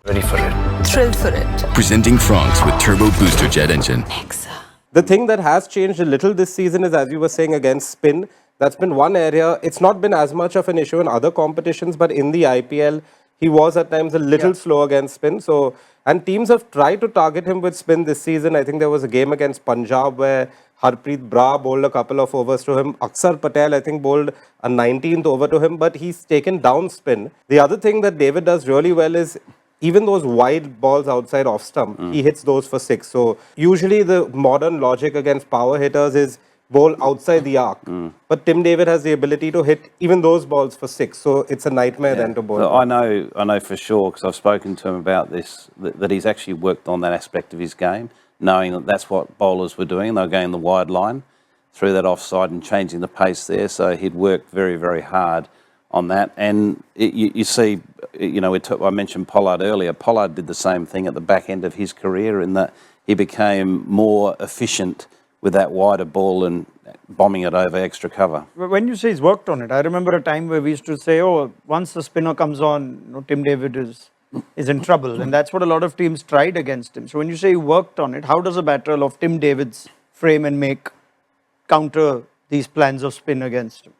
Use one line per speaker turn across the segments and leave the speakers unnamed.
Ready for it.
Thrilled for it.
Presenting Franks with Turbo Booster Jet Engine.
The thing that has changed a little this season is, as you were saying, against spin. That's been one area. It's not been as much of an issue in other competitions, but in the IPL, he was at times a little slow against spin. So, and teams have tried to target him with spin this season. I think there was a game against Punjab where Harpreet Brar bowled a couple of overs to him. Akshar Patel, I think, bowled a 19th over to him, but he's taken down spin. The other thing that David does really well is even those wide balls outside off stump, he hits those for six. So usually the modern logic against power hitters is bowl outside the arc. But Tim David has the ability to hit even those balls for six. So it's a nightmare then to bowl.
So I know for sure, because I've spoken to him about this, that he's actually worked on that aspect of his game, knowing that that's what bowlers were doing. They were going the wide line through that offside and changing the pace there. So he'd worked very, very hard on that. And you see, I mentioned Pollard earlier. Pollard did the same thing at the back end of his career in that he became more efficient with that wider ball and bombing it over extra cover.
When you say he's worked on it, I remember a time where we used to say, oh, once the spinner comes on, Tim David is in trouble. And that's what a lot of teams tried against him. So when you say he worked on it, how does a batter of Tim David's frame and make counter these plans of spin against him?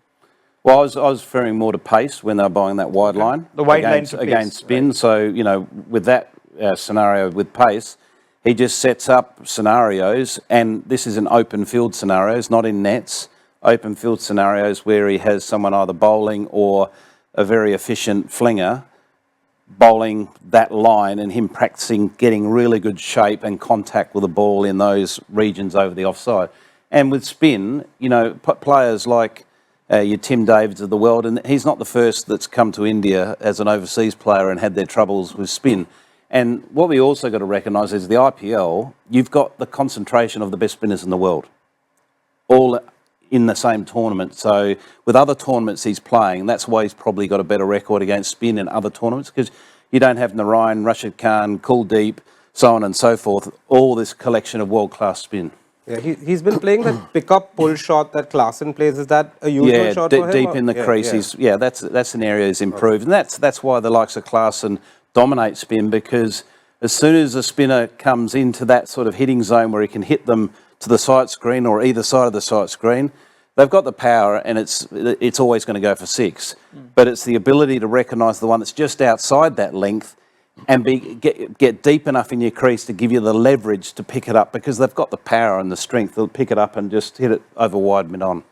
Well, I was referring more to pace when they were bowling that wide line.
The wide
against,
line to
against
pace,
spin.
Right.
So, with that scenario with pace, he just sets up scenarios, and this is in open field scenarios, not in nets, open field scenarios where he has someone either bowling or a very efficient flinger bowling that line and him practicing getting really good shape and contact with the ball in those regions over the offside. And with spin, players like your Tim Davids of the world, and he's not the first that's come to India as an overseas player and had their troubles with spin. And what we also got to recognise is the IPL, you've got the concentration of the best spinners in the world, all in the same tournament. So with other tournaments he's playing, that's why he's probably got a better record against spin in other tournaments, because you don't have Narayan, Rashid Khan, Kuldeep, so on and so forth, all this collection of world-class spin.
Yeah, he's been playing that pick-up pull shot that Klaasen plays. Is that a usual shot for him?
Deep in the crease. That's an area he's improved. And that's why the likes of Klaasen dominate spin, because as soon as a spinner comes into that sort of hitting zone where he can hit them to the sight screen or either side of the sight screen, they've got the power and it's always going to go for six. But it's the ability to recognise the one that's just outside that length and get deep enough in your crease to give you the leverage to pick it up, because they've got the power and the strength to pick it up and just hit it over wide mid-on.